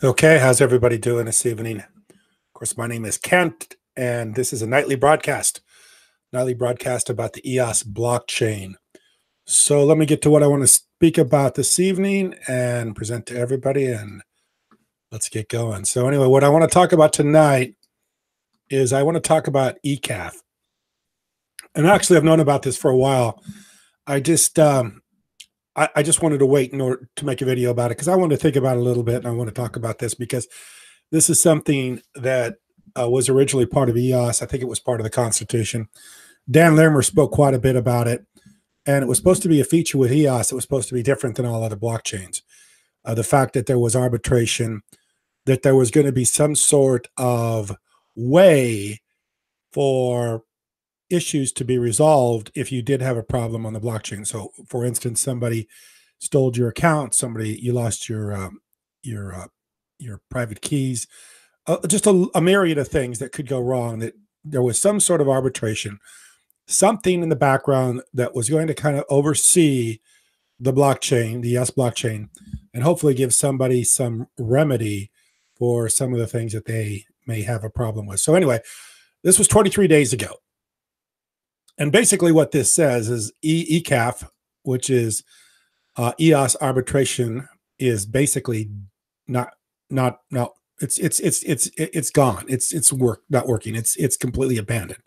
Okay, how's everybody doing this evening? Of course, my name is Kent, and this is a nightly broadcast about the EOS blockchain. So let me get to what I want to speak about this evening and present to everybody, and let's get going. So anyway, what I want to talk about tonight is I want to talk about ECAF. And actually, I've known about this for a while. I just wanted to wait in order to make a video about it because I wanted to think about it a little bit, and I want to talk about this because this is something that was originally part of EOS. I think it was part of the Constitution. Dan Lermer spoke quite a bit about it, and it was supposed to be a feature with EOS. It was supposed to be different than all other blockchains. The fact that there was arbitration, that there was going to be some sort of way for issues to be resolved if you did have a problem on the blockchain. So, for instance, somebody stole your account, you lost your private keys, just a myriad of things that could go wrong. That there was some sort of arbitration, something in the background that was going to kind of oversee the blockchain, the EOS blockchain, and hopefully give somebody some remedy for some of the things that they may have a problem with. So anyway, this was 23 days ago. And basically what this says is ECAF, which is EOS Arbitration, is basically not it's gone. It's not working. It's completely abandoned.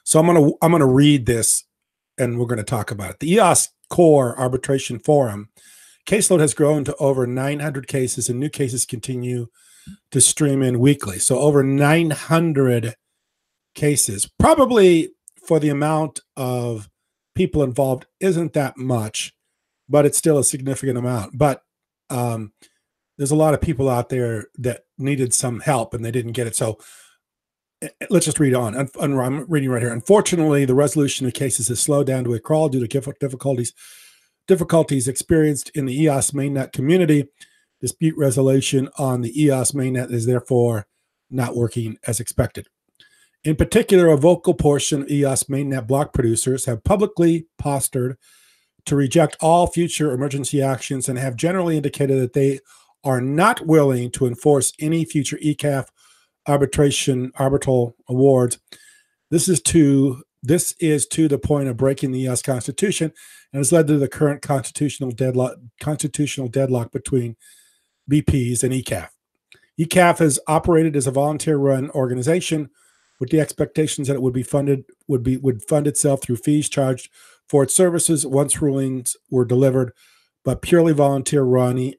So I'm gonna read this, and we're gonna talk about it. The EOS Core Arbitration Forum caseload has grown to over 900 cases, and new cases continue to stream in weekly. So over 900 cases, probably for the amount of people involved isn't that much, but it's still a significant amount. But there's a lot of people out there that needed some help and they didn't get it. So let's just read on. I'm reading right here. Unfortunately, the resolution of cases has slowed down to a crawl due to difficulties experienced in the EOS mainnet community. Dispute resolution on the EOS mainnet is therefore not working as expected. In particular, a vocal portion of EOS mainnet block producers have publicly postured to reject all future emergency actions and have generally indicated that they are not willing to enforce any future ECAF arbitral awards. This is to the point of breaking the EOS Constitution and has led to the current constitutional deadlock between BPs and ECAF. ECAF has operated as a volunteer-run organization with the expectations that it would fund itself through fees charged for its services once rulings were delivered. But purely volunteer run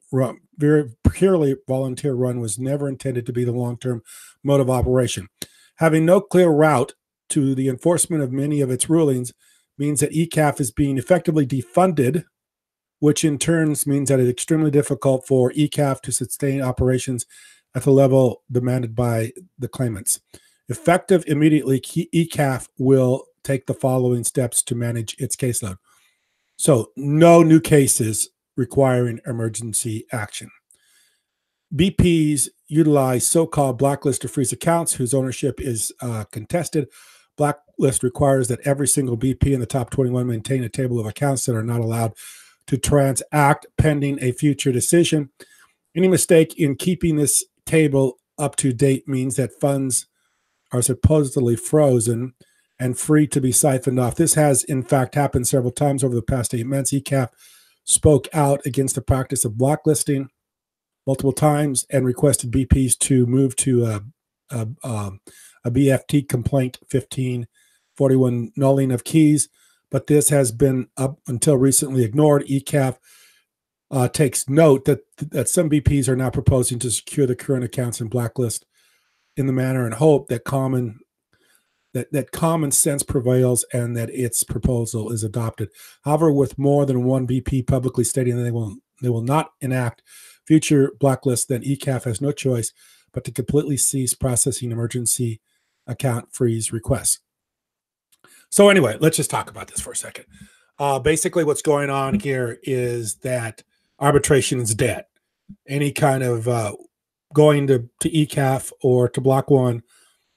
was never intended to be the long-term mode of operation. Having no clear route to the enforcement of many of its rulings means that ECAF is being effectively defunded, which in turn means that it's extremely difficult for ECAF to sustain operations at the level demanded by the claimants. Effective immediately, ECAF will take the following steps to manage its caseload. So, no new cases requiring emergency action. BPs utilize so-called blacklist or freeze accounts whose ownership is contested. Blacklist requires that every single BP in the top 21 maintain a table of accounts that are not allowed to transact pending a future decision. Any mistake in keeping this table up to date means that funds are supposedly frozen and free to be siphoned off. This has, in fact, happened several times over the past 8 months. ECAF spoke out against the practice of blacklisting multiple times and requested BPs to move to a BFT complaint 1541 nulling of keys, but this has been up until recently ignored. ECAF takes note that some BPs are now proposing to secure the current accounts and blacklist in the manner and hope that common sense prevails and that its proposal is adopted. However, with more than one BP publicly stating that they will not enact future blacklists, then ECAF has no choice but to completely cease processing emergency account freeze requests. So anyway, let's just talk about this for a second. Basically, what's going on here is that arbitration is dead. Any kind of going to ECAF or to Block One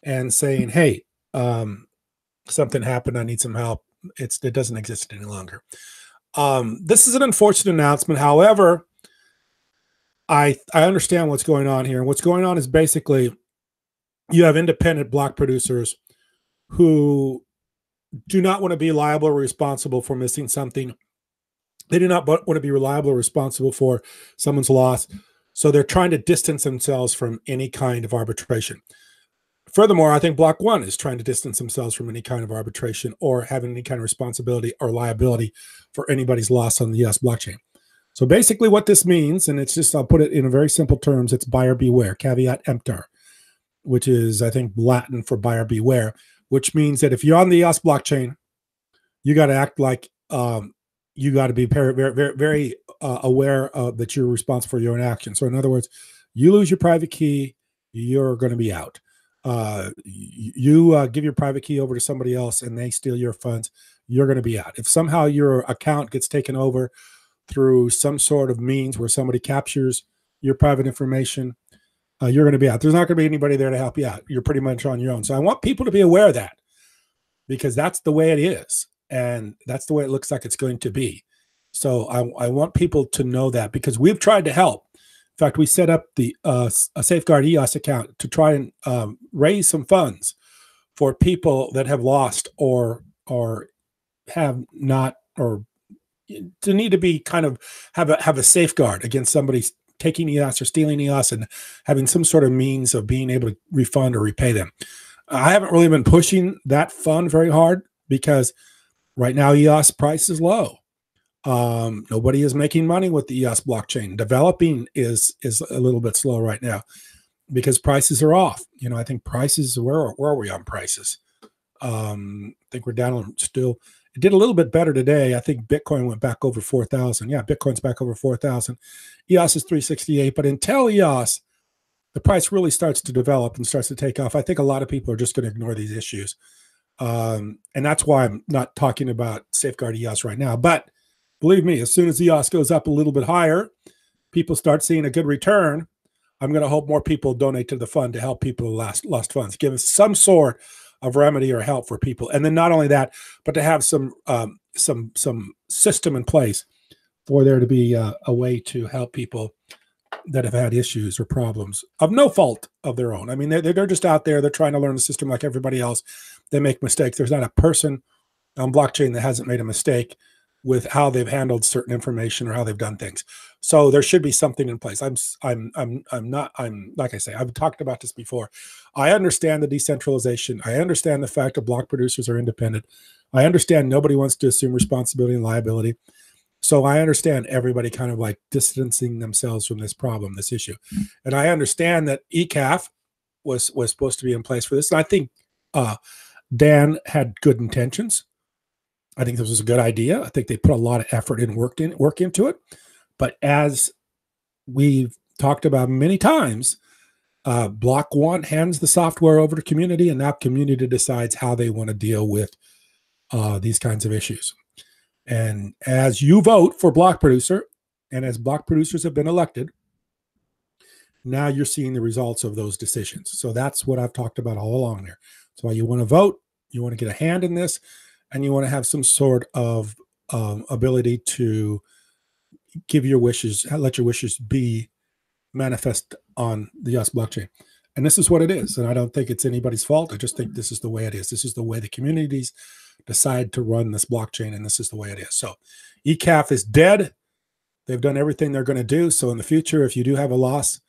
and saying, hey, something happened, I need some help, it doesn't exist any longer. This is an unfortunate announcement. However, I understand what's going on here. And what's going on is basically you have independent block producers who do not want to be liable or responsible for missing something. They do not want to be reliable or responsible for someone's loss. So they're trying to distance themselves from any kind of arbitration. Furthermore, I think Block 1 is trying to distance themselves from any kind of arbitration or having any kind of responsibility or liability for anybody's loss on the EOS blockchain. So basically what this means, and it's just, I'll put it in very simple terms, it's buyer beware, caveat emptor, which is, I think, Latin for buyer beware, which means that if you're on the EOS blockchain, you got to act like you got to be very aware that you're responsible for your own actions. So in other words, you lose your private key, you're going to be out. You give your private key over to somebody else and they steal your funds, you're going to be out. If somehow your account gets taken over through some sort of means where somebody captures your private information, you're going to be out. There's not going to be anybody there to help you out. You're pretty much on your own. So I want people to be aware of that, because that's the way it is. And that's the way it looks like it's going to be. So I want people to know that, because we've tried to help. In fact, we set up the a Safeguard EOS account to try and raise some funds for people that have lost or have not, or to need to be kind of have a safeguard against somebody taking EOS or stealing EOS and having some sort of means of being able to refund or repay them. I haven't really been pushing that fund very hard because right now EOS price is low. Nobody is making money with the EOS blockchain. Developing is a little bit slow right now because prices are off. You know, I think prices, where are we on prices? I think we're down still. It did a little bit better today. I think Bitcoin went back over 4,000. Yeah, Bitcoin's back over 4,000. EOS is 368. But until EOS, the price really starts to develop and starts to take off, I think a lot of people are just going to ignore these issues. And that's why I'm not talking about Safeguard EOS right now. But believe me, as soon as EOS goes up a little bit higher, people start seeing a good return. I'm going to hope more people donate to the fund to help people lost funds, give us some sort of remedy or help for people. And then not only that, but to have some system in place for there to be a way to help people that have had issues or problems of no fault of their own. I mean, they're just out there. They're trying to learn the system like everybody else. They make mistakes. There's not a person on blockchain that hasn't made a mistake with how they've handled certain information or how they've done things. So there should be something in place. I'm like I say, I've talked about this before. I understand the decentralization. I understand the fact that block producers are independent. I understand nobody wants to assume responsibility and liability. So I understand everybody kind of like distancing themselves from this problem, this issue. And I understand that ECAF was supposed to be in place for this. And I think Dan had good intentions. I think this was a good idea. I think they put a lot of effort and work into it. But as we've talked about many times, Block 1 hands the software over to community, and now community decides how they want to deal with these kinds of issues. And as you vote for block producer, and as block producers have been elected, now you're seeing the results of those decisions. So that's what I've talked about all along there. That's why you want to vote, you want to get a hand in this, and you want to have some sort of ability to give your wishes, let your wishes be manifest on the EOS blockchain. And this is what it is. And I don't think it's anybody's fault. I just think this is the way it is. This is the way the communities decide to run this blockchain, and this is the way it is. So ECAF is dead. They've done everything they're going to do. So in the future, if you do have a loss,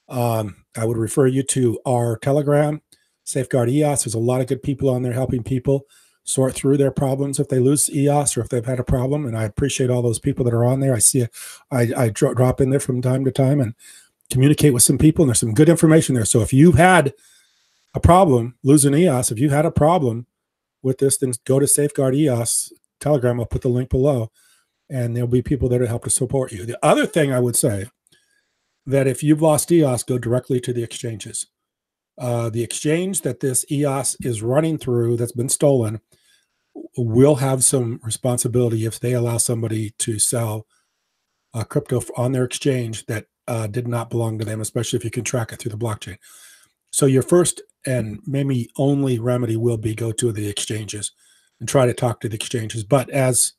I would refer you to our Telegram, Safeguard EOS. There's a lot of good people on there helping people sort through their problems if they lose EOS or if they've had a problem. And I appreciate all those people that are on there. I see I drop in there from time to time and communicate with some people, and there's some good information there. So if you've had a problem losing EOS, if you've had a problem with this, then go to Safeguard EOS Telegram. I'll put the link below, and there'll be people there to help to support you. The other thing I would say, that if you've lost EOS, go directly to the exchanges. The exchange that this EOS is running through that's been stolen will have some responsibility if they allow somebody to sell crypto on their exchange that did not belong to them, especially if you can track it through the blockchain. So your first and maybe only remedy will be go to the exchanges and try to talk to the exchanges. But as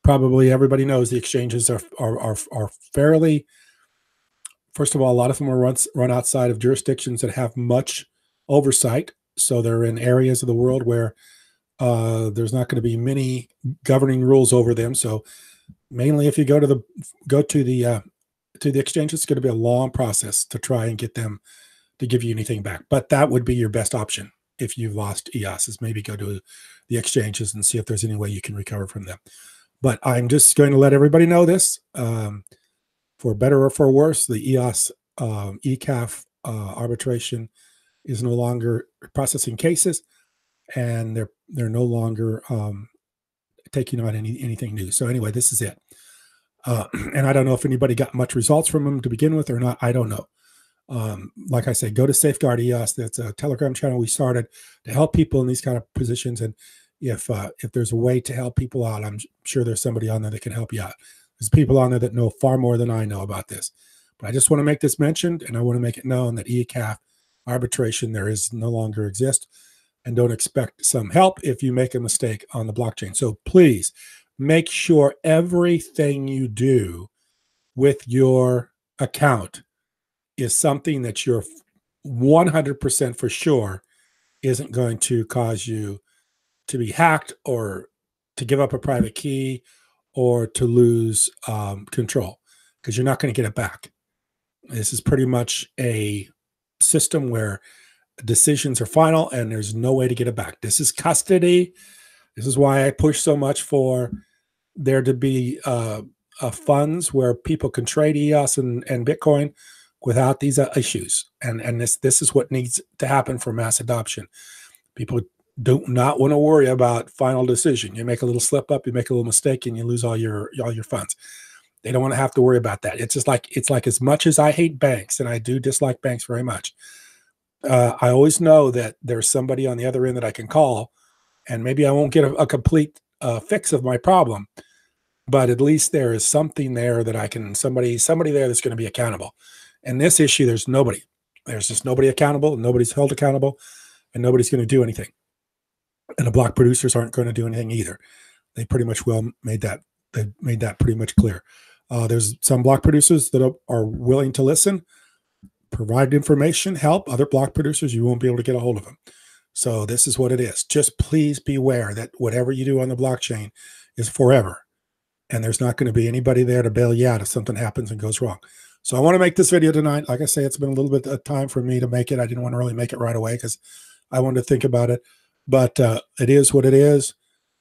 probably everybody knows, the exchanges are fairly First of all, a lot of them are run outside of jurisdictions that have much oversight. So they're in areas of the world where there's not going to be many governing rules over them. So mainly, if you go to the exchange, it's going to be a long process to try and get them to give you anything back. But that would be your best option if you've lost EOS, is maybe go to the exchanges and see if there's any way you can recover from them. But I'm just going to let everybody know this. For better or for worse, the EOS ECAF arbitration is no longer processing cases, and they're no longer taking on anything new. So anyway, this is it. And I don't know if anybody got much results from them to begin with or not. I don't know. Like I said, go to Safeguard EOS. That's a Telegram channel we started to help people in these kind of positions. And if there's a way to help people out, I'm sure there's somebody on there that can help you out. There's people on there that know far more than I know about this. But I just want to make this mentioned, and I want to make it known that ECAF arbitration there is no longer exist, and don't expect some help if you make a mistake on the blockchain. So please make sure everything you do with your account is something that you're 100% for sure isn't going to cause you to be hacked or to give up a private key or to lose control, because you're not going to get it back. This is pretty much a system where decisions are final and there's no way to get it back. This is custody. This is why I push so much for there to be funds where people can trade EOS and Bitcoin without these issues. And this is what needs to happen for mass adoption. People do not want to worry about final decision. You make a little slip up, you make a little mistake, and you lose all your funds. They don't want to have to worry about that. It's like as much as I hate banks, and I do dislike banks very much, I always know that there's somebody on the other end that I can call, and maybe I won't get a complete fix of my problem, but at least there is something there that I can, somebody there that's going to be accountable. And this issue, there's nobody. There's just nobody accountable, nobody's held accountable, and nobody's going to do anything. And the block producers aren't going to do anything either. They pretty much made that pretty much clear. There's some block producers that are willing to listen, provide information, help other block producers. You won't be able to get a hold of them. So this is what it is. Just please beware that whatever you do on the blockchain is forever. And there's not going to be anybody there to bail you out if something happens and goes wrong. So I want to make this video tonight. Like I say, it's been a little bit of time for me to make it. I didn't want to really make it right away because I wanted to think about it. But it is what it is.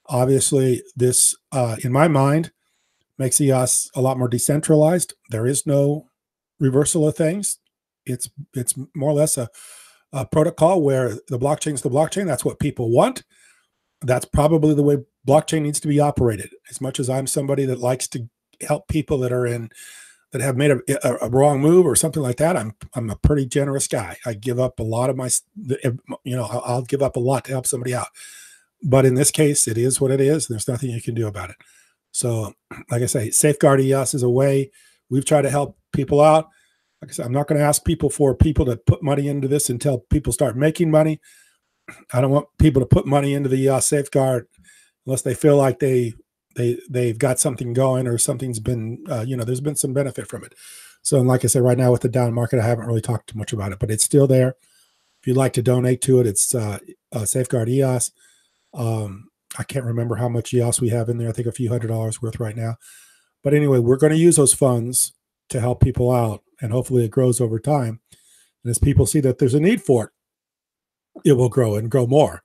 Obviously, this, in my mind, makes EOS a lot more decentralized. There is no reversal of things. It's more or less a protocol where the blockchain's the blockchain. That's what people want. That's probably the way blockchain needs to be operated. As much as I'm somebody that likes to help people that have made a wrong move or something like that, I'm a pretty generous guy. I give up a lot of my, I'll give up a lot to help somebody out. But in this case, it is what it is. There's nothing you can do about it. So, like I say, Safeguard EOS is a way we've tried to help people out. Like I said, I'm not going to ask people to put money into this until people start making money. I don't want people to put money into the Safeguard unless they feel like they've got something going or something's been, there's been some benefit from it. So, and like I said, right now with the down market, I haven't really talked too much about it, but it's still there. If you'd like to donate to it, it's Safeguard EOS. I can't remember how much EOS we have in there. I think a few $100s worth right now. But anyway, we're going to use those funds to help people out, and hopefully it grows over time. And as people see that there's a need for it, it will grow and grow more,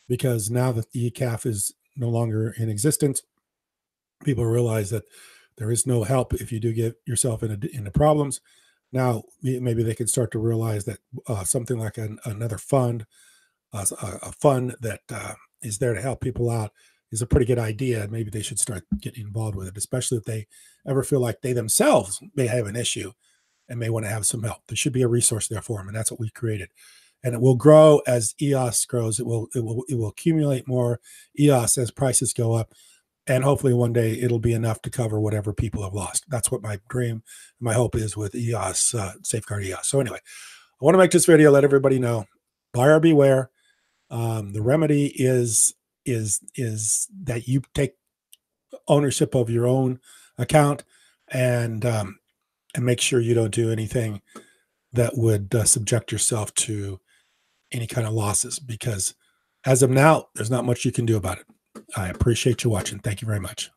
because now that the ECAF is no longer in existence, people realize that there is no help if you do get yourself into problems. Now, maybe they can start to realize that something like another fund, a fund that is there to help people out, is a pretty good idea. And maybe they should start getting involved with it, especially if they ever feel like they themselves may have an issue and may want to have some help. There should be a resource there for them, and that's what we created. And it will grow as EOS grows. It will accumulate more EOS as prices go up, and hopefully one day it'll be enough to cover whatever people have lost. That's what my dream, my hope is with EOS, Safeguard EOS. So anyway, I want to make this video, let everybody know, buyer beware. The remedy is that you take ownership of your own account, and and make sure you don't do anything that would subject yourself to any kind of losses, because as of now, there's not much you can do about it. I appreciate you watching. Thank you very much.